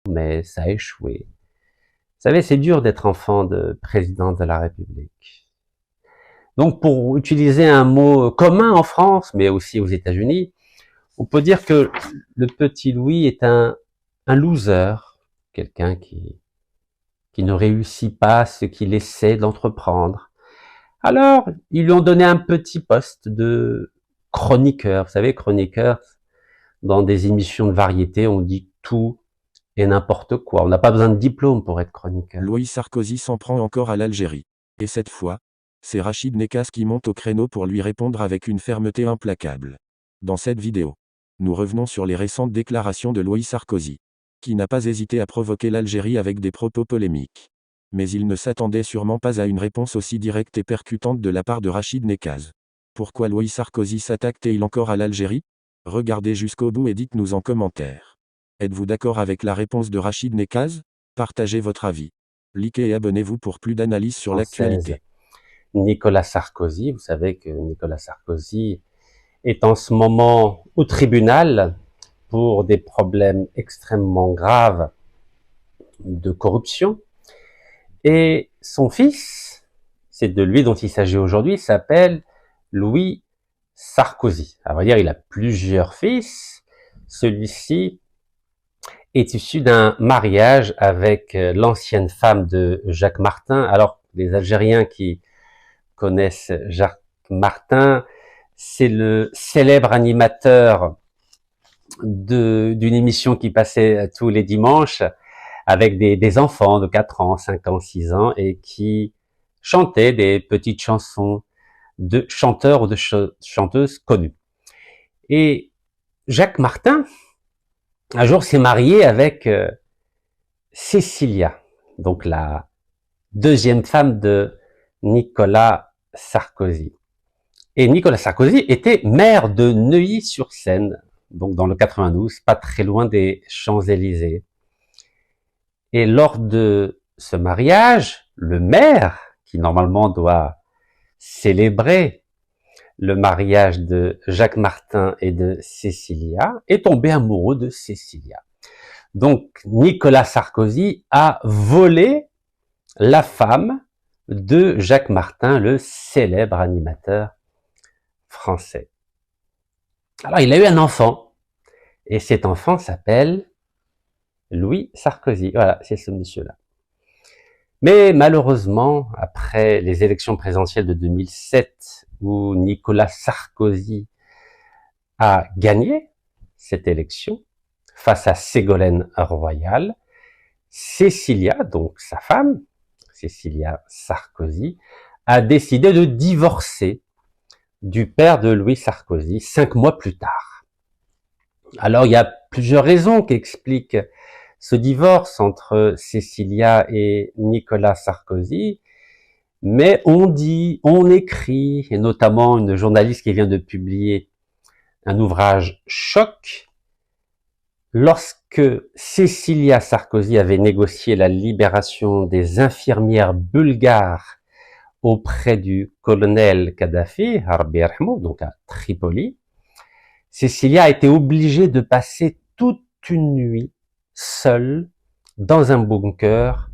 mais ça a échoué. Vous savez, c'est dur d'être enfant de président de la République. Donc, pour utiliser un mot commun en France, mais aussi aux États-Unis, on peut dire que le petit Louis est un loser, quelqu'un qui ne réussit pas ce qu'il essaie d'entreprendre. Alors, ils lui ont donné un petit poste de chroniqueur. Vous savez, chroniqueur, dans des émissions de variété, on dit tout et n'importe quoi. On n'a pas besoin de diplôme pour être chroniqueur. Louis Sarkozy s'en prend encore à l'Algérie. Et cette fois, c'est Rachid Nekaz qui monte au créneau pour lui répondre avec une fermeté implacable. Dans cette vidéo, nous revenons sur les récentes déclarations de Louis Sarkozy, qui n'a pas hésité à provoquer l'Algérie avec des propos polémiques. Mais il ne s'attendait sûrement pas à une réponse aussi directe et percutante de la part de Rachid Nekaz. Pourquoi Louis Sarkozy s'attaque-t-il encore à l'Algérie? Regardez jusqu'au bout et dites-nous en commentaire. Êtes-vous d'accord avec la réponse de Rachid Nekaz? Partagez votre avis. Likez et abonnez-vous pour plus d'analyses sur l'actualité. Nicolas Sarkozy, vous savez que Nicolas Sarkozy est en ce moment au tribunal pour des problèmes extrêmement graves de corruption. Et son fils, c'est de lui dont il s'agit aujourd'hui, s'appelle Louis Sarkozy. À vrai dire, il a plusieurs fils. Celui-ci est issu d'un mariage avec l'ancienne femme de Jacques Martin. Alors, les Algériens qui connaissent Jacques Martin, c'est le célèbre animateur d'une émission qui passait tous les dimanches avec des enfants de 4 ans, 5 ans, 6 ans et qui chantaient des petites chansons de chanteurs ou de chanteuses connus. Et Jacques Martin, un jour, s'est marié avec Cécilia, donc la deuxième femme de Nicolas Sarkozy. Et Nicolas Sarkozy était maire de Neuilly-sur-Seine, donc dans le 92, pas très loin des Champs-Élysées. Et lors de ce mariage, le maire, qui normalement doit célébrer le mariage de Jacques Martin et de Cécilia, est tombé amoureux de Cécilia. Donc Nicolas Sarkozy a volé la femme de Jacques Martin, le célèbre animateur français. Alors il a eu un enfant, et cet enfant s'appelle Louis Sarkozy. Voilà, c'est ce monsieur-là. Mais malheureusement, après les élections présidentielles de 2007, où Nicolas Sarkozy a gagné cette élection face à Ségolène Royal, Cécilia, donc sa femme, Cécilia Sarkozy, a décidé de divorcer du père de Louis Sarkozy 5 mois plus tard. Alors il y a plusieurs raisons qui expliquent ce divorce entre Cécilia et Nicolas Sarkozy, mais on dit, on écrit, et notamment une journaliste qui vient de publier un ouvrage choc, lorsque Cécilia Sarkozy avait négocié la libération des infirmières bulgares auprès du colonel Kadhafi, Harbi Erhmou, donc à Tripoli, Cécilia a été obligée de passer toute une nuit seule dans un bunker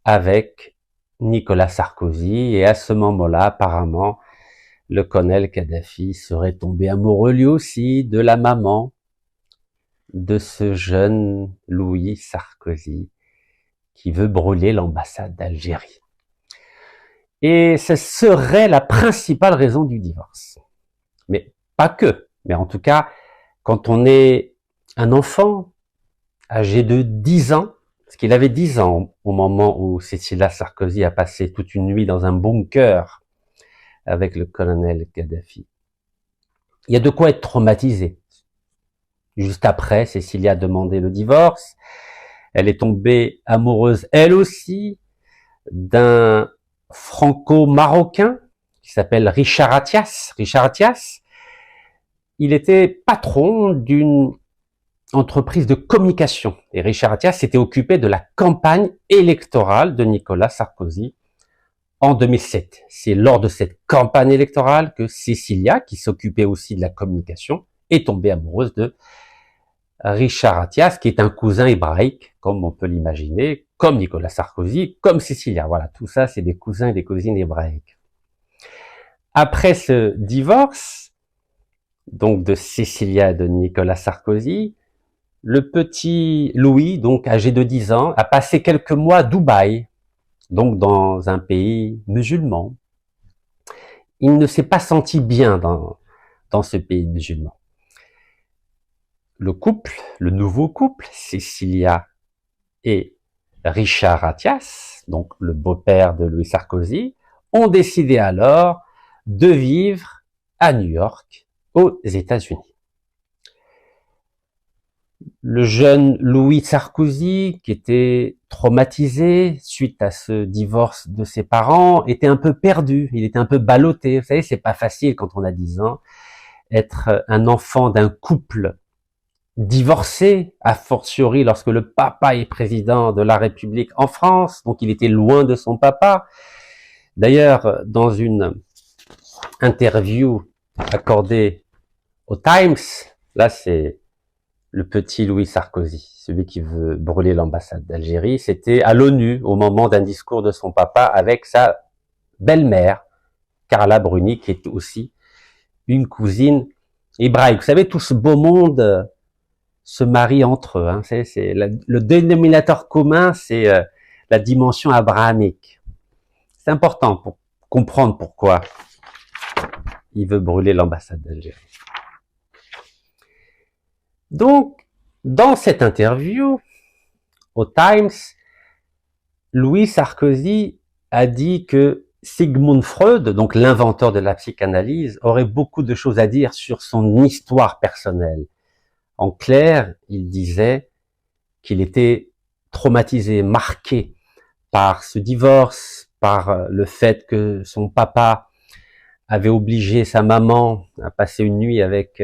avec Nicolas Sarkozy, et à ce moment-là, apparemment, le colonel Kadhafi serait tombé amoureux lui aussi de la maman de ce jeune Louis Sarkozy qui veut brûler l'ambassade d'Algérie. Et ce serait la principale raison du divorce. Mais pas que. Mais en tout cas, quand on est un enfant âgé de 10 ans, parce qu'il avait 10 ans au moment où Cécilia Sarkozy a passé toute une nuit dans un bunker avec le colonel Kadhafi. Il y a de quoi être traumatisé. Juste après, Cécilia a demandé le divorce. Elle est tombée amoureuse, elle aussi, d'un franco-marocain qui s'appelle Richard Attias. Richard Attias, il était patron d'une entreprise de communication. Et Richard Attias s'était occupé de la campagne électorale de Nicolas Sarkozy en 2007. C'est lors de cette campagne électorale que Cécilia, qui s'occupait aussi de la communication, est tombée amoureuse de Richard Attias, qui est un cousin hébraïque, comme on peut l'imaginer, comme Nicolas Sarkozy, comme Cécilia. Voilà, tout ça, c'est des cousins et des cousines hébraïques. Après ce divorce, donc de Cécilia et de Nicolas Sarkozy, le petit Louis, donc âgé de 10 ans, a passé quelques mois à Dubaï, donc dans un pays musulman. Il ne s'est pas senti bien dans ce pays musulman. Le couple, le nouveau couple, Cécilia et Richard Attias, donc le beau-père de Louis Sarkozy, ont décidé alors de vivre à New York, aux États-Unis. Le jeune Louis Sarkozy, qui était traumatisé suite à ce divorce de ses parents, était un peu perdu, il était un peu ballotté. Vous savez, c'est pas facile quand on a 10 ans, être un enfant d'un couple divorcé, a fortiori lorsque le papa est président de la République en France, donc il était loin de son papa. D'ailleurs, dans une interview accordée au Times, là c'est le petit Louis Sarkozy, celui qui veut brûler l'ambassade d'Algérie, c'était à l'ONU au moment d'un discours de son papa avec sa belle-mère, Carla Bruni, qui est aussi une cousine hébraïque. Vous savez, tout ce beau monde se marie entre eux. Hein. Le dénominateur commun, c'est la dimension abrahamique. C'est important pour comprendre pourquoi il veut brûler l'ambassade d'Algérie. Donc, dans cette interview au Times, Louis Sarkozy a dit que Sigmund Freud, donc l'inventeur de la psychanalyse, aurait beaucoup de choses à dire sur son histoire personnelle. En clair, il disait qu'il était traumatisé, marqué par ce divorce, par le fait que son papa avait obligé sa maman à passer une nuit avec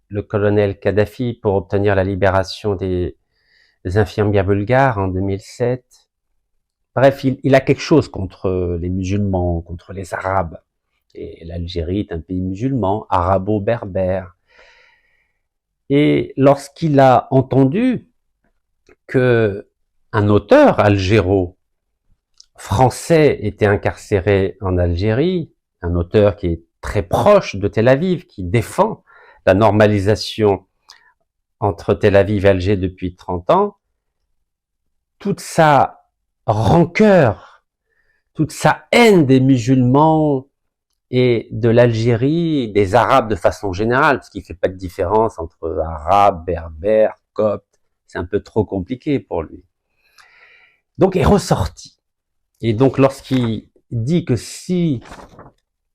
le colonel Kadhafi pour obtenir la libération des infirmières bulgares en 2007. Bref, il a quelque chose contre les musulmans, contre les arabes. Et l'Algérie est un pays musulman, arabo-berbère. Et lorsqu'il a entendu que un auteur algéro français était incarcéré en Algérie, un auteur qui est très proche de Tel Aviv, qui défend la normalisation entre Tel Aviv et Alger depuis 30 ans, toute sa rancœur, toute sa haine des musulmans et de l'Algérie, des Arabes de façon générale, parce qu'il ne fait pas de différence entre Arabes, Berbères, Coptes, c'est un peu trop compliqué pour lui. Donc est ressorti. Et donc lorsqu'il dit que si,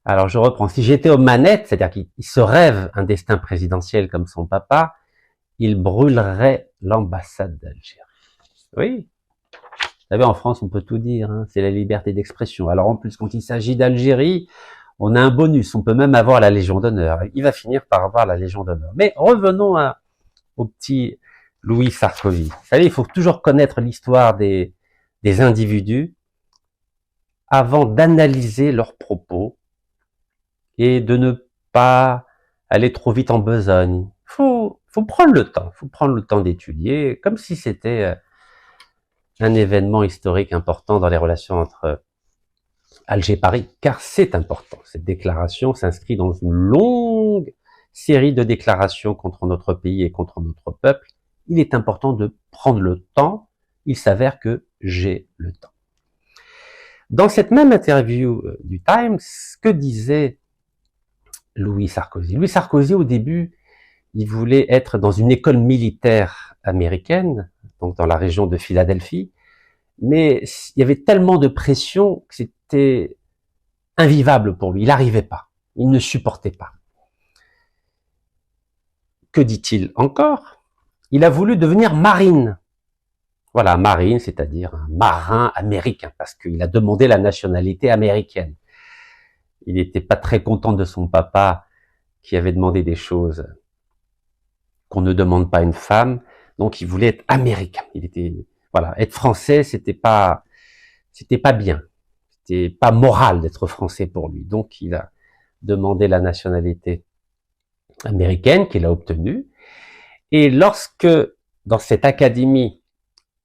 alors je reprends, si j'étais aux manettes, c'est-à-dire qu'il se rêve un destin présidentiel comme son papa, il brûlerait l'ambassade d'Algérie. Oui. Vous savez, en France, on peut tout dire, hein, c'est la liberté d'expression. Alors en plus, quand il s'agit d'Algérie, on a un bonus, on peut même avoir la Légion d'honneur. Il va finir par avoir la Légion d'honneur. Mais revenons au petit Louis Sarkozy. Vous savez, il faut toujours connaître l'histoire des individus avant d'analyser leurs propos et de ne pas aller trop vite en besogne. Faut prendre le temps d'étudier, comme si c'était un événement historique important dans les relations entre Alger-Paris, car c'est important. Cette déclaration s'inscrit dans une longue série de déclarations contre notre pays et contre notre peuple. Il est important de prendre le temps. Il s'avère que j'ai le temps. Dans cette même interview du Times, que disait Louis Sarkozy? Louis Sarkozy, au début, il voulait être dans une école militaire américaine, donc dans la région de Philadelphie, mais il y avait tellement de pression que c'était invivable pour lui. Il n'arrivait pas. Il ne supportait pas. Que dit-il encore? Il a voulu devenir marine. Voilà, marine, c'est-à-dire un marin américain, parce qu'il a demandé la nationalité américaine. Il n'était pas très content de son papa qui avait demandé des choses qu'on ne demande pas à une femme, donc il voulait être américain. Il était, voilà, être français, c'était pas bien. C'était pas moral d'être français pour lui. Donc il a demandé la nationalité américaine qu'il a obtenue. Et lorsque, dans cette académie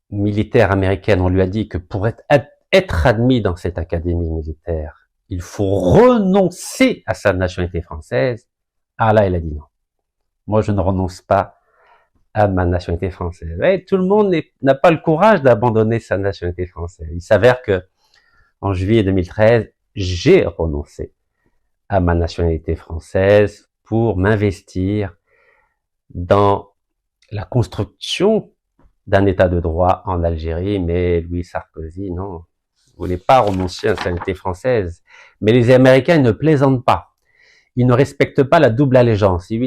militaire américaine, on lui a dit que pour être admis dans cette académie militaire, il faut renoncer à sa nationalité française, ah là, il a dit non. Moi, je ne renonce pas à ma nationalité française. Et tout le monde n'a pas le courage d'abandonner sa nationalité française. Il s'avère que, en juillet 2013, j'ai renoncé à ma nationalité française pour m'investir dans la construction d'un état de droit en Algérie, mais Louis Sarkozy, non, voulait pas renoncer à sa nationalité française. Mais les Américains ne plaisantent pas. Ils ne respectent pas la double allégeance. Ils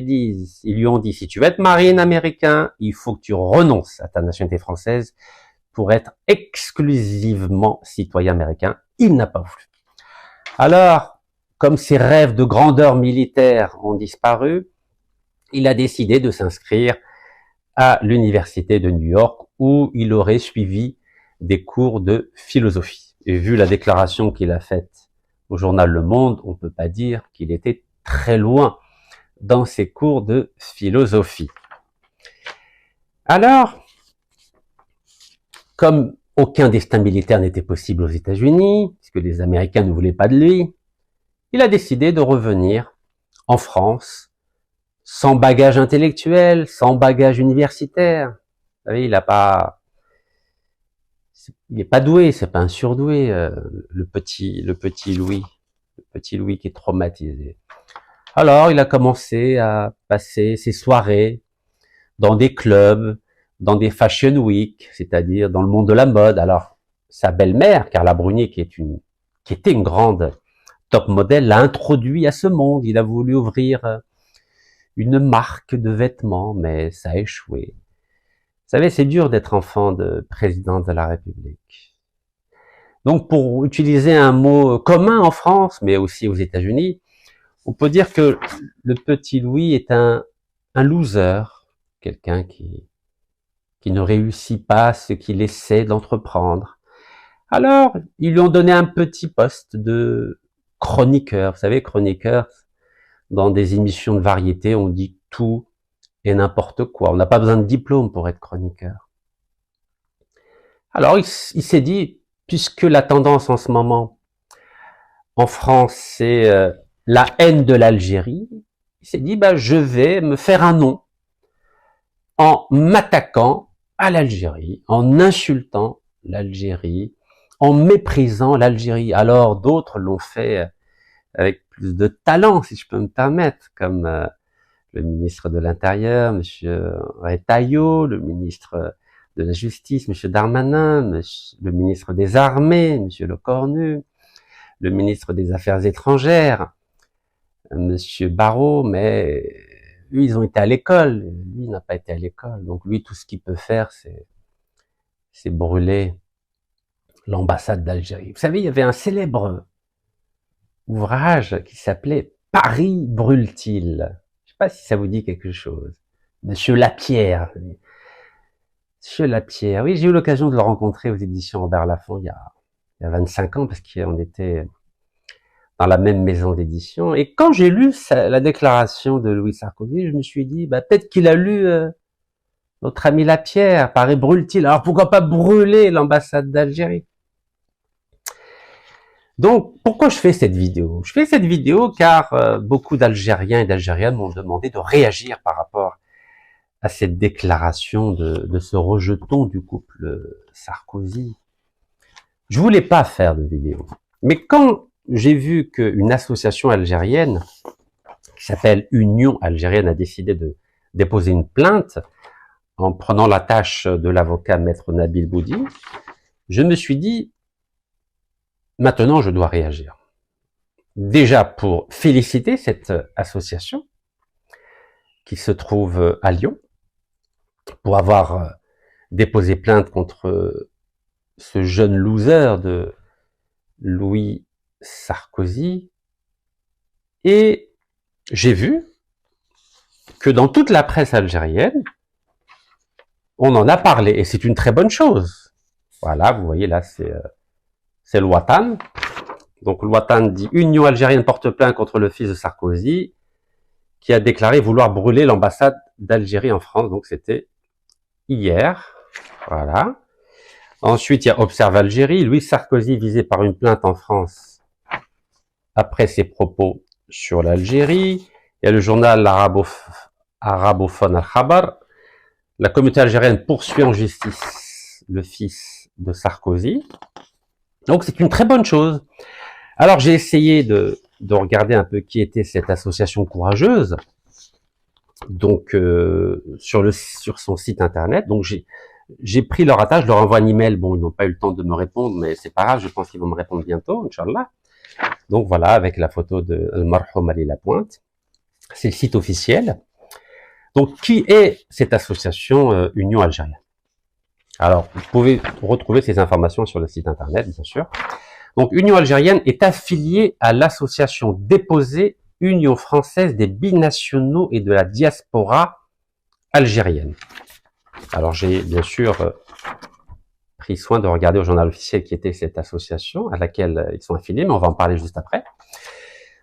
lui ont dit, si tu veux être marine américain, il faut que tu renonces à ta nationalité française pour être exclusivement citoyen américain. Il n'a pas voulu. Alors, comme ses rêves de grandeur militaire ont disparu, il a décidé de s'inscrire à l'université de New York où il aurait suivi des cours de philosophie. Et vu la déclaration qu'il a faite au journal Le Monde, on ne peut pas dire qu'il était très loin dans ses cours de philosophie. Alors, comme aucun destin militaire n'était possible aux États-Unis, puisque les Américains ne voulaient pas de lui, il a décidé de revenir en France, sans bagage intellectuel, sans bagage universitaire. Vous savez, il n'est pas doué, c'est pas un surdoué, le petit Louis qui est traumatisé. Alors, il a commencé à passer ses soirées dans des clubs, dans des fashion week, c'est-à-dire dans le monde de la mode. Alors, sa belle-mère, Carla Bruni, qui était une grande top modèle, l'a introduit à ce monde. Il a voulu ouvrir une marque de vêtements, mais ça a échoué. Vous savez, c'est dur d'être enfant de président de la République. Donc, pour utiliser un mot commun en France, mais aussi aux États-Unis, on peut dire que le petit Louis est un loser, quelqu'un qui ne réussit pas ce qu'il essaie d'entreprendre. Alors, ils lui ont donné un petit poste de chroniqueur. Vous savez, chroniqueur, dans des émissions de variété, on dit tout et n'importe quoi. On n'a pas besoin de diplôme pour être chroniqueur. Alors, il s'est dit, puisque la tendance en ce moment en France, c'est la haine de l'Algérie, il s'est dit, je vais me faire un nom en m'attaquant à l'Algérie, en insultant l'Algérie, en méprisant l'Algérie. Alors d'autres l'ont fait avec plus de talent, si je peux me permettre, comme le ministre de l'Intérieur, monsieur Retailleau, le ministre de la Justice, monsieur Darmanin, le ministre des Armées, monsieur Lecornu, le ministre des Affaires étrangères, monsieur Barrot, mais eux, ils ont été à l'école, lui, il n'a pas été à l'école. Donc lui, tout ce qu'il peut faire, c'est brûler l'ambassade d'Algérie. Vous savez, il y avait un célèbre ouvrage qui s'appelait « Paris brûle-t-il ». Je ne sais pas si ça vous dit quelque chose. Monsieur Lapierre. Monsieur Lapierre, oui, j'ai eu l'occasion de le rencontrer aux éditions Robert Laffont il y a 25 ans, parce qu'on était dans la même maison d'édition. Et quand j'ai lu la déclaration de Louis Sarkozy, je me suis dit, peut-être qu'il a lu notre ami Lapierre, Paris brûle-t-il. Alors pourquoi pas brûler l'ambassade d'Algérie? Donc, pourquoi je fais cette vidéo? Je fais cette vidéo car beaucoup d'Algériens et d'Algériennes m'ont demandé de réagir par rapport à cette déclaration de ce rejeton du couple Sarkozy. Je voulais pas faire de vidéo. Mais quand j'ai vu qu'une association algérienne qui s'appelle Union Algérienne a décidé de déposer une plainte en prenant la tâche de l'avocat maître Nabil Boudi, je me suis dit, maintenant je dois réagir. Déjà pour féliciter cette association qui se trouve à Lyon, pour avoir déposé plainte contre ce jeune loser de Louis Sarkozy. Et j'ai vu que dans toute la presse algérienne, on en a parlé, et c'est une très bonne chose. Voilà, vous voyez là, c'est le Ouattane. Donc le Ouattane dit « Union algérienne porte plainte contre le fils de Sarkozy ». qui a déclaré vouloir brûler l'ambassade d'Algérie en France. Donc c'était hier. Voilà. Ensuite, il y a Observe Algérie. Louis Sarkozy visé par une plainte en France après ses propos sur l'Algérie. Il y a le journal arabophone Al-Khabar. La communauté algérienne poursuit en justice le fils de Sarkozy. Donc c'est une très bonne chose. Alors j'ai essayé de regarder un peu qui était cette association courageuse. Donc sur son site internet. Donc j'ai pris leur attache, je leur envoie un email. Bon, ils n'ont pas eu le temps de me répondre, mais c'est pas grave, je pense qu'ils vont me répondre bientôt, Inch'Allah. Donc voilà, avec la photo de Al-Marhoum Ali Lapointe. C'est le site officiel. Donc, qui est cette association Union Algérienne? Alors, vous pouvez retrouver ces informations sur le site internet, bien sûr. Donc, Union Algérienne est affiliée à l'association déposée Union Française des Binationaux et de la Diaspora Algérienne. Alors, j'ai bien sûr pris soin de regarder au journal officiel qui était cette association à laquelle ils sont affiliés, mais on va en parler juste après.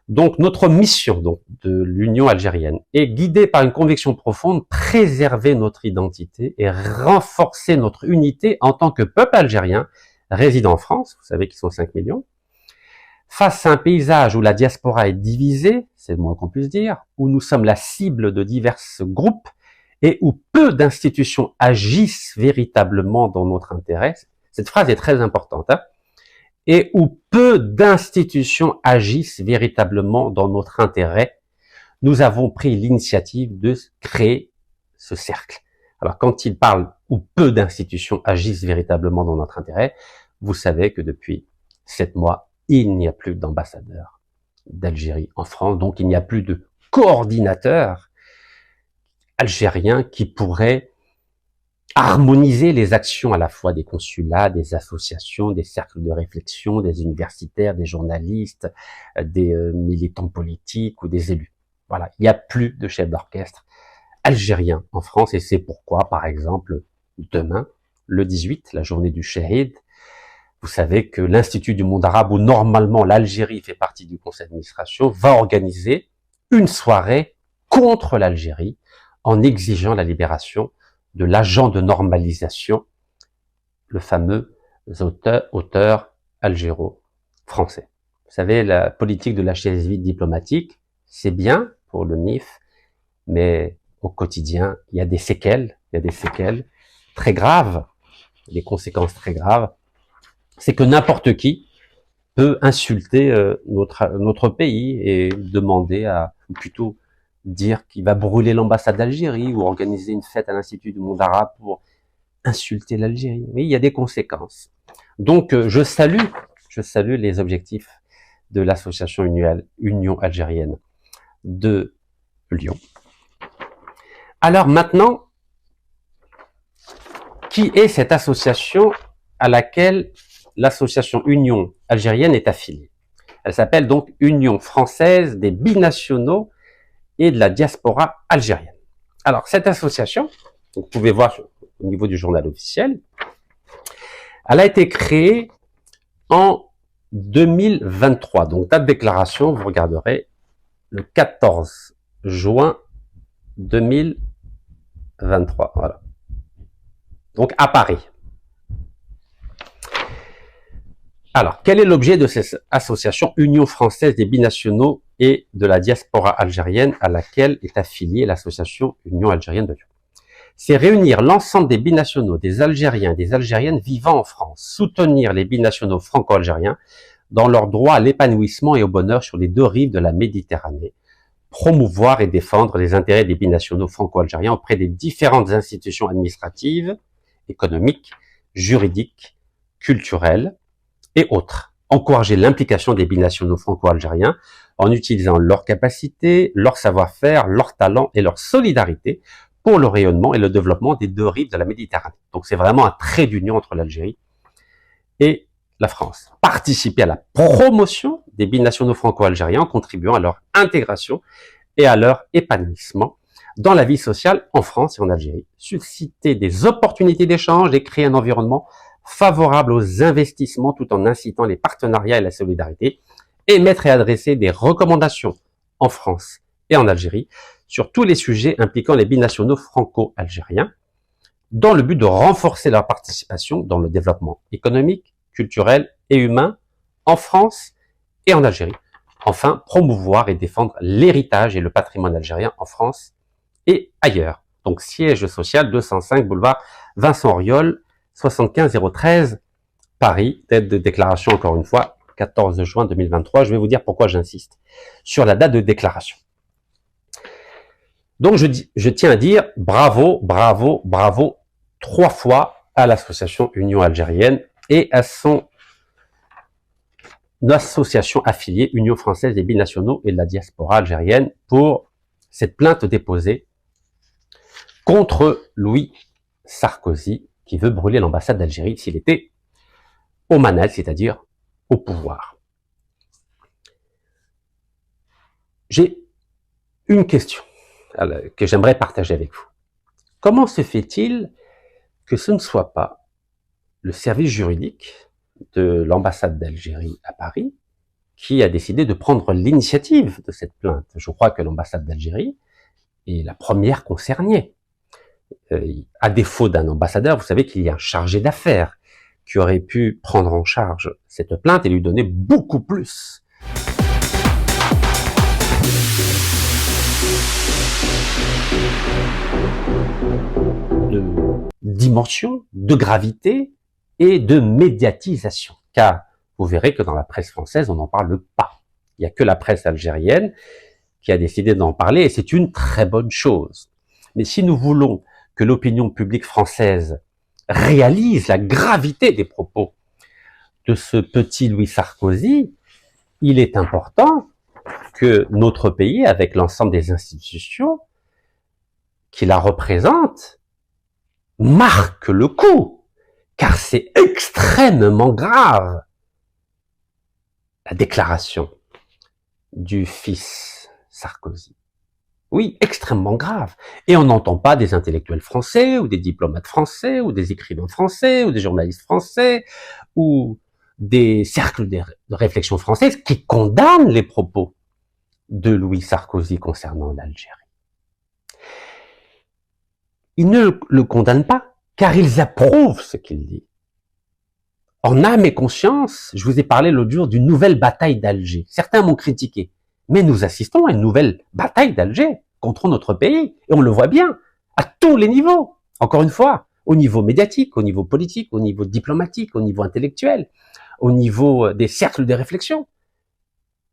Donc, notre mission de l'Union algérienne est guidée par une conviction profonde, préserver notre identité et renforcer notre unité en tant que peuple algérien résidant en France, vous savez qu'ils sont 5 millions, face à un paysage où la diaspora est divisée, c'est le moins qu'on puisse dire, où nous sommes la cible de divers groupes et où peu d'institutions agissent véritablement dans notre intérêt. Cette phrase est très importante, hein, et où peu d'institutions agissent véritablement dans notre intérêt, nous avons pris l'initiative de créer ce cercle. Alors, quand il parle où peu d'institutions agissent véritablement dans notre intérêt, vous savez que depuis 7 mois, il n'y a plus d'ambassadeur d'Algérie en France, donc il n'y a plus de coordinateur algérien qui pourrait harmoniser les actions à la fois des consulats, des associations, des cercles de réflexion, des universitaires, des journalistes, des militants politiques ou des élus. Voilà, il n'y a plus de chef d'orchestre algérien en France et c'est pourquoi, par exemple, demain, le 18, la journée du Shahid, vous savez que l'Institut du monde arabe, où normalement l'Algérie fait partie du conseil d'administration, va organiser une soirée contre l'Algérie en exigeant la libération de l'agent de normalisation, le fameux auteur algéro-français. Vous savez, la politique de la chaise vide diplomatique, c'est bien pour le NIF, mais au quotidien, il y a des séquelles très graves, des conséquences très graves. C'est que n'importe qui peut insulter notre pays et demander ou plutôt dire qu'il va brûler l'ambassade d'Algérie ou organiser une fête à l'Institut du monde arabe pour insulter l'Algérie. Oui, il y a des conséquences. Donc, je salue les objectifs de l'association Union algérienne de Lyon. Alors maintenant, qui est cette association à laquelle l'association Union algérienne est affiliée? Elle s'appelle donc Union française des binationaux et de la diaspora algérienne. Alors, cette association, vous pouvez voir au niveau du journal officiel, elle a été créée en 2023. Donc, date de déclaration, vous regarderez, le 14 juin 2023. Voilà. Donc, à Paris. Alors, quel est l'objet de cette association Union française des binationaux et de la diaspora algérienne à laquelle est affiliée l'association Union algérienne de Lyon? C'est réunir l'ensemble des binationaux, des Algériens et des Algériennes vivant en France, soutenir les binationaux franco-algériens dans leur droit à l'épanouissement et au bonheur sur les deux rives de la Méditerranée, promouvoir et défendre les intérêts des binationaux franco-algériens auprès des différentes institutions administratives, économiques, juridiques, culturelles, et autres. Encourager l'implication des binationaux franco-algériens en utilisant leurs capacités, leur savoir-faire, leur talent et leur solidarité pour le rayonnement et le développement des deux rives de la Méditerranée. Donc c'est vraiment un trait d'union entre l'Algérie et la France. Participer à la promotion des binationaux franco-algériens en contribuant à leur intégration et à leur épanouissement dans la vie sociale en France et en Algérie. Susciter des opportunités d'échange et créer un environnement favorable aux investissements tout en incitant les partenariats et la solidarité, émettre et adresser des recommandations en France et en Algérie sur tous les sujets impliquant les binationaux franco-algériens, dans le but de renforcer leur participation dans le développement économique, culturel et humain en France et en Algérie. Enfin, promouvoir et défendre l'héritage et le patrimoine algérien en France et ailleurs. Donc, siège social 205 boulevard Vincent Auriol, 75 013, Paris. Date de déclaration, encore une fois, 14 juin 2023. Je vais vous dire pourquoi j'insiste sur la date de déclaration. Donc, je tiens à dire bravo, bravo, bravo 3 fois à l'association Union algérienne et à son association affiliée Union française des binationaux et de la diaspora algérienne pour cette plainte déposée contre Louis Sarkozy qui veut brûler l'ambassade d'Algérie s'il était aux manettes, c'est-à-dire au pouvoir. J'ai une question que j'aimerais partager avec vous. Comment se fait-il que ce ne soit pas le service juridique de l'ambassade d'Algérie à Paris qui a décidé de prendre l'initiative de cette plainte? Je crois que l'ambassade d'Algérie est la première concernée. À défaut d'un ambassadeur, vous savez qu'il y a un chargé d'affaires qui aurait pu prendre en charge cette plainte et lui donner beaucoup plus de dimension, de gravité et de médiatisation. Car vous verrez que dans la presse française, on n'en parle pas. Il n'y a que la presse algérienne qui a décidé d'en parler et c'est une très bonne chose. Mais si nous voulons que l'opinion publique française réalise la gravité des propos de ce petit Louis Sarkozy, il est important que notre pays, avec l'ensemble des institutions qui la représentent, marque le coup, car c'est extrêmement grave. La déclaration du fils Sarkozy. Oui, extrêmement grave. Et on n'entend pas des intellectuels français, ou des diplomates français, ou des écrivains français, ou des journalistes français, ou des cercles de réflexion française qui condamnent les propos de Louis Sarkozy concernant l'Algérie. Ils ne le condamnent pas, car ils approuvent ce qu'il dit. En âme et conscience, je vous ai parlé l'autre jour d'une nouvelle bataille d'Alger. Certains m'ont critiqué, mais nous assistons à une nouvelle bataille d'Alger contre notre pays, et on le voit bien, à tous les niveaux. Encore une fois, au niveau médiatique, au niveau politique, au niveau diplomatique, au niveau intellectuel, au niveau des cercles de réflexion.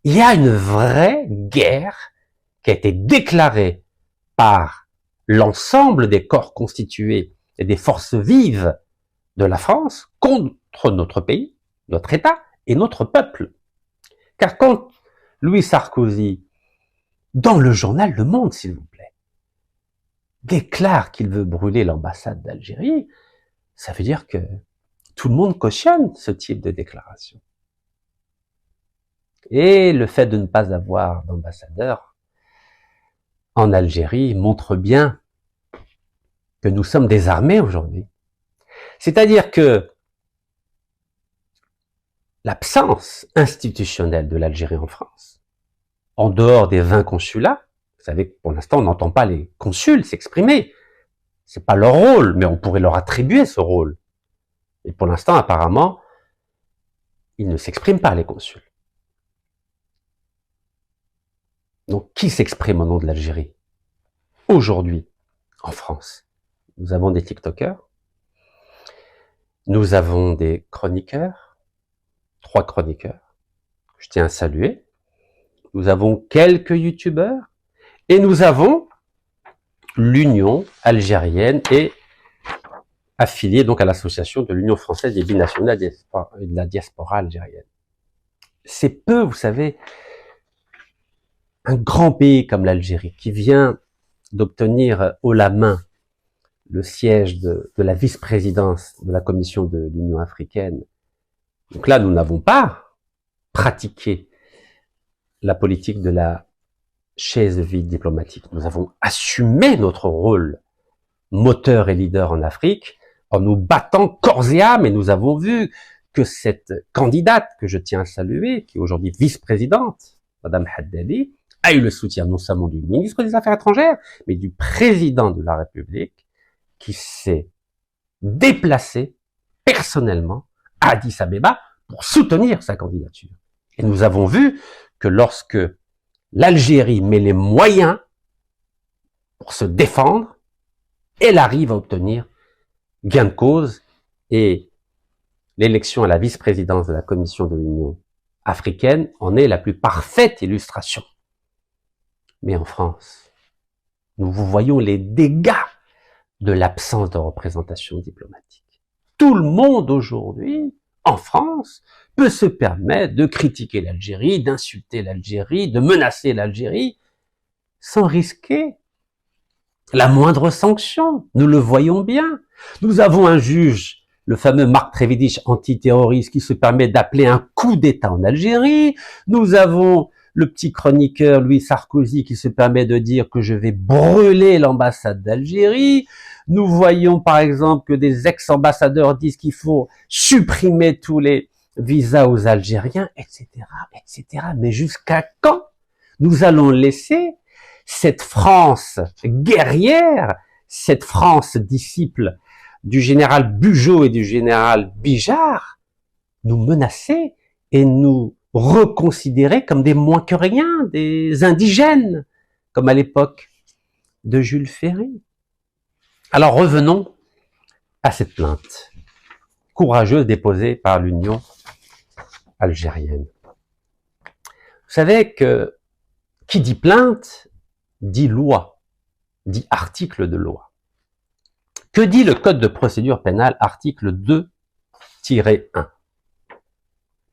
Il y a une vraie guerre qui a été déclarée par l'ensemble des corps constitués et des forces vives de la France contre notre pays, notre État et notre peuple. Car quand Louis Sarkozy, dans le journal Le Monde, s'il vous plaît, déclare qu'il veut brûler l'ambassade d'Algérie, ça veut dire que tout le monde cautionne ce type de déclaration. Et le fait de ne pas avoir d'ambassadeur en Algérie montre bien que nous sommes désarmés aujourd'hui. C'est-à-dire que l'absence institutionnelle de l'Algérie en France, en dehors des 20 consulats, vous savez que pour l'instant on n'entend pas les consuls s'exprimer, c'est pas leur rôle, mais on pourrait leur attribuer ce rôle. Et pour l'instant, apparemment, ils ne s'expriment pas, les consuls. Donc, qui s'exprime au nom de l'Algérie? Aujourd'hui, en France, nous avons des TikTokers, nous avons des chroniqueurs, 3 chroniqueurs, que je tiens à saluer, nous avons quelques youtubeurs, et nous avons l'Union algérienne et affiliée donc à l'association de l'Union française des binationaux et de la diaspora algérienne. C'est peu, vous savez, un grand pays comme l'Algérie qui vient d'obtenir haut la main le siège de la vice-présidence de la Commission de l'Union africaine. Donc là, nous n'avons pas pratiqué la politique de la chaise vide diplomatique. Nous avons assumé notre rôle moteur et leader en Afrique en nous battant corps et âme, et nous avons vu que cette candidate que je tiens à saluer, qui est aujourd'hui vice-présidente, Madame Haddadi, a eu le soutien non seulement du ministre des Affaires étrangères, mais du président de la République, qui s'est déplacé personnellement à Addis Abeba pour soutenir sa candidature. Et nous avons vu que lorsque l'Algérie met les moyens pour se défendre, elle arrive à obtenir gain de cause, et l'élection à la vice-présidence de la Commission de l'Union africaine en est la plus parfaite illustration. Mais en France, nous voyons les dégâts de l'absence de représentation diplomatique. Tout le monde aujourd'hui, en France, peut se permettre de critiquer l'Algérie, d'insulter l'Algérie, de menacer l'Algérie, sans risquer la moindre sanction. Nous le voyons bien. Nous avons un juge, le fameux Marc Trévidic, antiterroriste, qui se permet d'appeler un coup d'État en Algérie. Nous avons le petit chroniqueur Louis Sarkozy qui se permet de dire que je vais brûler l'ambassade d'Algérie. Nous voyons par exemple que des ex-ambassadeurs disent qu'il faut supprimer tous les visas aux Algériens, etc., etc. Mais jusqu'à quand nous allons laisser cette France guerrière, cette France disciple du général Bugeaud et du général Bijard, nous menacer et nous reconsidérer comme des moins que rien, des indigènes, comme à l'époque de Jules Ferry. Alors revenons à cette plainte courageuse déposée par l'Union algérienne. Vous savez que qui dit plainte dit loi, dit article de loi. Que dit le Code de procédure pénale, article 2-1?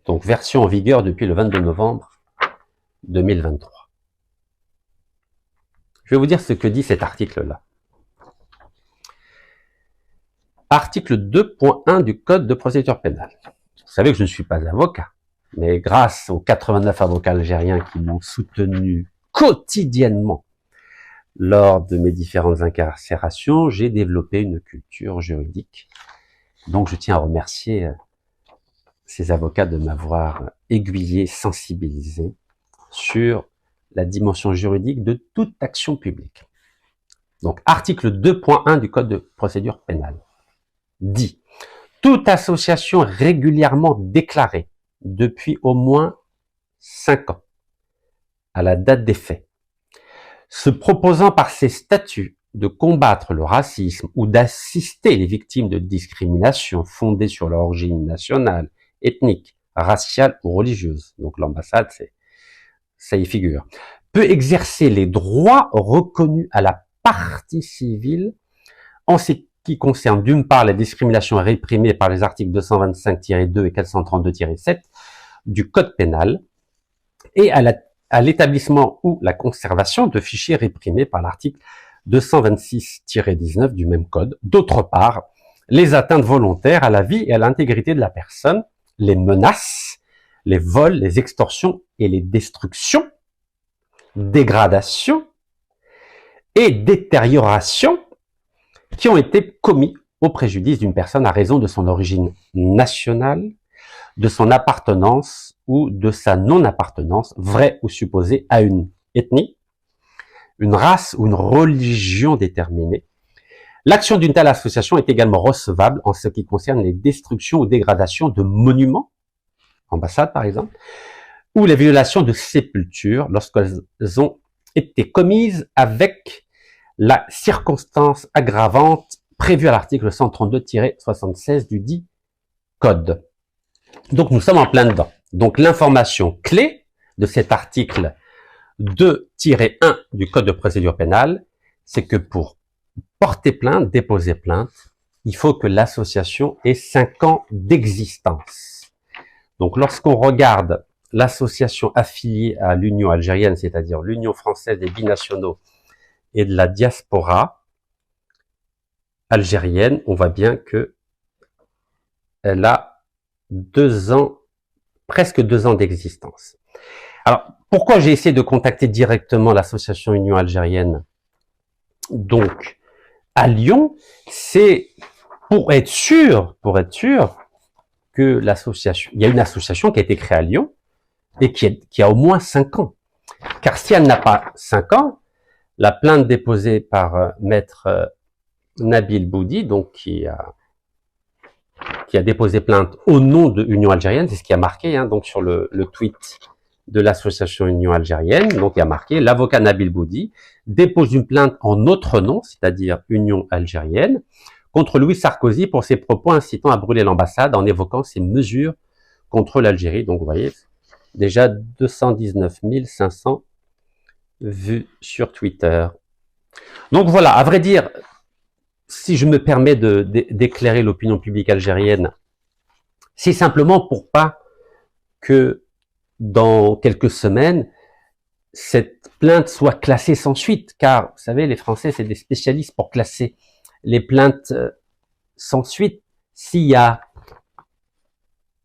Donc version en vigueur depuis le 22 novembre 2023. Je vais vous dire ce que dit cet article-là. Article 2.1 du Code de procédure pénale. Vous savez que je ne suis pas avocat, mais grâce aux 89 avocats algériens qui m'ont soutenu quotidiennement lors de mes différentes incarcérations, j'ai développé une culture juridique. Donc je tiens à remercier ces avocats de m'avoir aiguillé, sensibilisé sur la dimension juridique de toute action publique. Donc article 2.1 du Code de procédure pénale dit: toute association régulièrement déclarée depuis au moins 5 ans à la date des faits, se proposant par ses statuts de combattre le racisme ou d'assister les victimes de discrimination fondées sur leur origine nationale, ethnique, raciale ou religieuse, donc l'ambassade, ça y figure, peut exercer les droits reconnus à la partie civile en ce qui concerne d'une part la discrimination réprimée par les articles 225-2 et 432-7 du Code pénal, et à l'établissement ou la conservation de fichiers réprimés par l'article 226-19 du même code. D'autre part, les atteintes volontaires à la vie et à l'intégrité de la personne, les menaces, les vols, les extorsions et les destructions, dégradations et détériorations qui ont été commis au préjudice d'une personne à raison de son origine nationale, de son appartenance ou de sa non-appartenance, vraie ou supposée, à une ethnie, une race ou une religion déterminée. L'action d'une telle association est également recevable en ce qui concerne les destructions ou dégradations de monuments, ambassades par exemple, ou les violations de sépultures lorsqu'elles ont été commises avec la circonstance aggravante prévue à l'article 132-76 du dit Code. Donc nous sommes en plein dedans. Donc l'information clé de cet article 2-1 du Code de procédure pénale, c'est que pour porter plainte, déposer plainte, il faut que l'association ait 5 ans d'existence. Donc lorsqu'on regarde l'association affiliée à l'Union algérienne, c'est-à-dire l'Union française des binationaux et de la diaspora algérienne, on voit bien que elle a 2 ans, presque 2 ans d'existence. Alors, pourquoi j'ai essayé de contacter directement l'association Union algérienne, donc, à Lyon? C'est pour être sûr que l'association, il y a une association qui a été créée à Lyon et qui a au moins 5 ans. Car si elle n'a pas 5 ans, la plainte déposée par maître Nabil Boudi, donc qui a déposé plainte au nom de Union algérienne, c'est ce qui a marqué donc sur le tweet de l'association Union algérienne, donc il y a marqué l'avocat Nabil Boudi dépose une plainte en notre nom, c'est-à-dire Union algérienne, contre Louis Sarkozy pour ses propos incitant à brûler l'ambassade en évoquant ses mesures contre l'Algérie. Donc vous voyez, déjà 219 500 vues sur Twitter. Donc voilà, à vrai dire, si je me permets d'éclairer l'opinion publique algérienne, c'est simplement pour pas que dans quelques semaines, cette plainte soit classée sans suite, car vous savez, les Français, c'est des spécialistes pour classer les plaintes sans suite. S'il y a,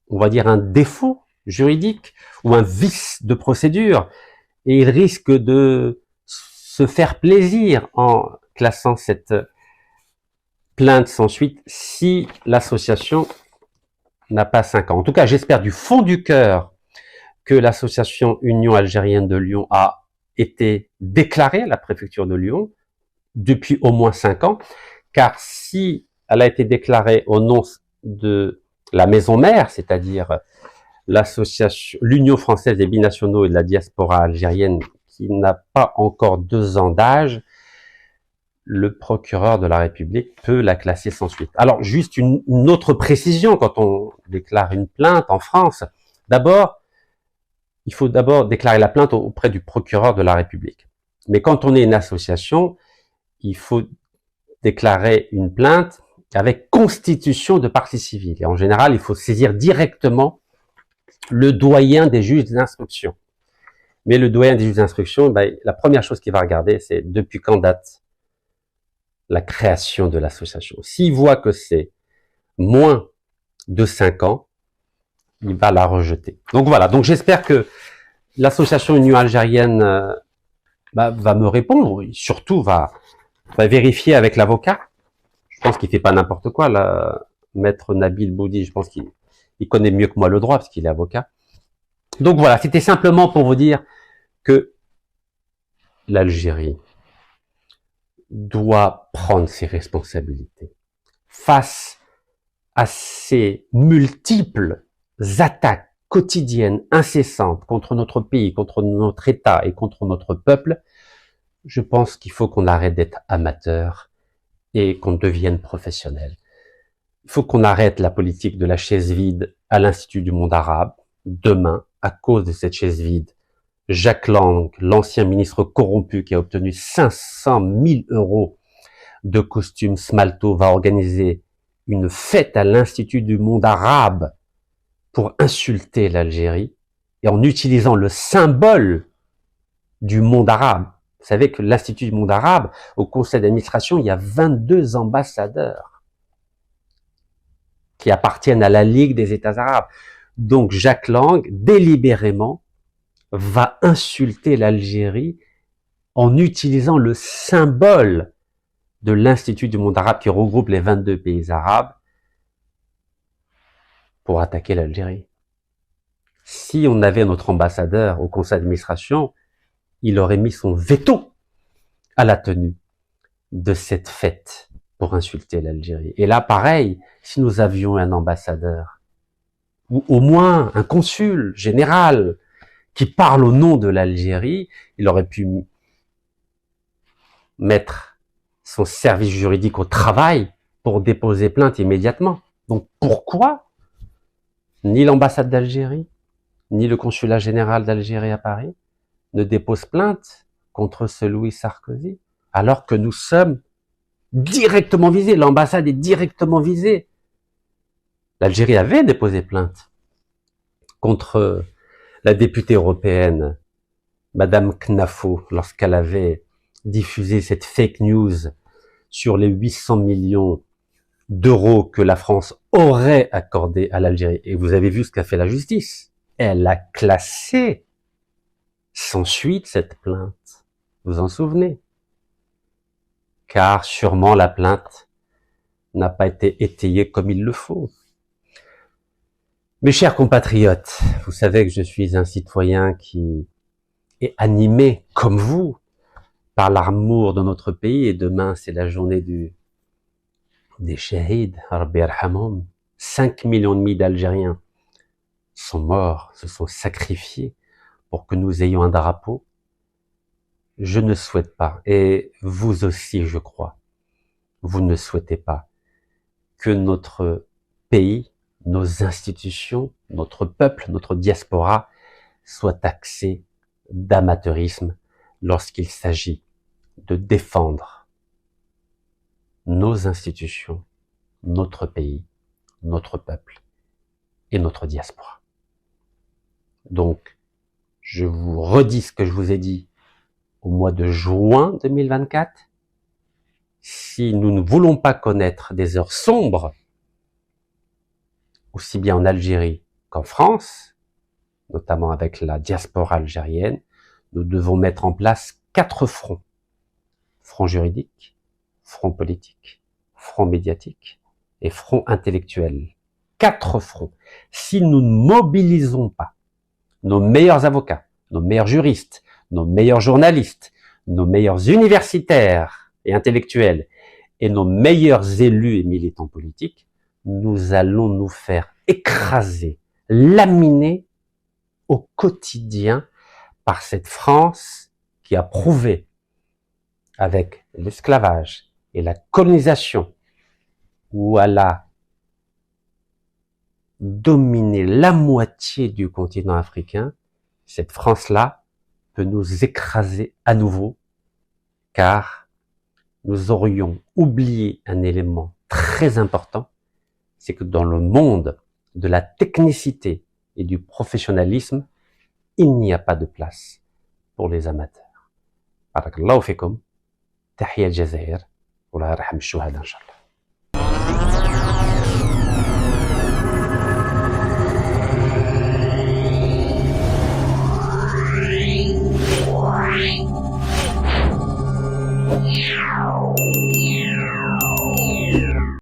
on va dire, un défaut juridique ou un vice de procédure, et ils risquent de se faire plaisir en classant cette plainte sans suite si l'association n'a pas 5 ans. En tout cas, j'espère du fond du cœur que l'association Union algérienne de Lyon a été déclarée à la préfecture de Lyon depuis au moins 5 ans, car si elle a été déclarée au nom de la maison mère, c'est-à-dire l'association, l'Union française des binationaux et de la diaspora algérienne, qui n'a pas encore 2 ans d'âge, le procureur de la République peut la classer sans suite. Alors, juste une autre précision quand on déclare une plainte en France. D'abord, il faut d'abord déclarer la plainte auprès du procureur de la République. Mais quand on est une association, il faut déclarer une plainte avec constitution de partie civile. Et en général, il faut saisir directement le doyen des juges d'instruction. Mais le doyen des juges d'instruction, la première chose qu'il va regarder, c'est depuis quand date la création de l'association. S'il voit que c'est moins de 5 ans, il va la rejeter. Donc voilà, donc j'espère que l'association Union algérienne va me répondre, surtout va vérifier avec l'avocat. Je pense qu'il fait pas n'importe quoi, là, maître Nabil Boudi, je pense qu'il connaît mieux que moi le droit parce qu'il est avocat. Donc voilà, c'était simplement pour vous dire que l'Algérie doit prendre ses responsabilités face à ces multiples attaques quotidiennes, incessantes contre notre pays, contre notre État et contre notre peuple. Je pense qu'il faut qu'on arrête d'être amateur et qu'on devienne professionnel. Il faut qu'on arrête la politique de la chaise vide à l'Institut du monde arabe. Demain, à cause de cette chaise vide, Jack Lang, l'ancien ministre corrompu qui a obtenu 500 000 € de costumes Smalto, va organiser une fête à l'Institut du monde arabe pour insulter l'Algérie et en utilisant le symbole du monde arabe. Vous savez que l'Institut du monde arabe, au conseil d'administration, il y a 22 ambassadeurs qui appartiennent à la Ligue des États arabes. Donc Jack Lang, délibérément, va insulter l'Algérie en utilisant le symbole de l'Institut du monde arabe qui regroupe les 22 pays arabes pour attaquer l'Algérie. Si on avait notre ambassadeur au conseil d'administration, il aurait mis son veto à la tenue de cette fête pour insulter l'Algérie. Et là, pareil, si nous avions un ambassadeur, ou au moins un consul général qui parle au nom de l'Algérie, il aurait pu mettre son service juridique au travail pour déposer plainte immédiatement. Donc pourquoi ni l'ambassade d'Algérie, ni le consulat général d'Algérie à Paris ne déposent plainte contre ce Louis Sarkozy, alors que nous sommes directement visés, l'ambassade est directement visée. L'Algérie avait déposé plainte contre la députée européenne, Madame Knafo, lorsqu'elle avait diffusé cette fake news sur les 800 millions d'euros que la France aurait accordé à l'Algérie. Et vous avez vu ce qu'a fait la justice. Elle a classé sans suite cette plainte. Vous vous en souvenez? Car sûrement la plainte n'a pas été étayée comme il le faut. Mes chers compatriotes, vous savez que je suis un citoyen qui et animés comme vous par l'amour de notre pays. Et demain, c'est la journée des shahids, Rabbi yarhamhum. 5 millions et demi d'Algériens sont morts, se sont sacrifiés pour que nous ayons un drapeau. Je ne souhaite pas, et vous aussi, je crois, vous ne souhaitez pas que notre pays, nos institutions, notre peuple, notre diaspora soient taxés d'amateurisme lorsqu'il s'agit de défendre nos institutions, notre pays, notre peuple et notre diaspora. Donc, je vous redis ce que je vous ai dit au mois de juin 2024. Si nous ne voulons pas connaître des heures sombres, aussi bien en Algérie qu'en France, notamment avec la diaspora algérienne, nous devons mettre en place 4 fronts. Front juridique, front politique, front médiatique et front intellectuel. 4 fronts. Si nous ne mobilisons pas nos meilleurs avocats, nos meilleurs juristes, nos meilleurs journalistes, nos meilleurs universitaires et intellectuels et nos meilleurs élus et militants politiques, nous allons nous faire écraser, laminer au quotidien par cette France qui a prouvé avec l'esclavage et la colonisation, où elle a dominé la moitié du continent africain, cette France-là peut nous écraser à nouveau, car nous aurions oublié un élément très important, c'est que dans le monde de la technicité et du professionnalisme, il n'y a pas de place pour les amateurs. Barakallahu fikum. تحية الجزائر والله يرحم الشهداء إن شاء الله. Yeah.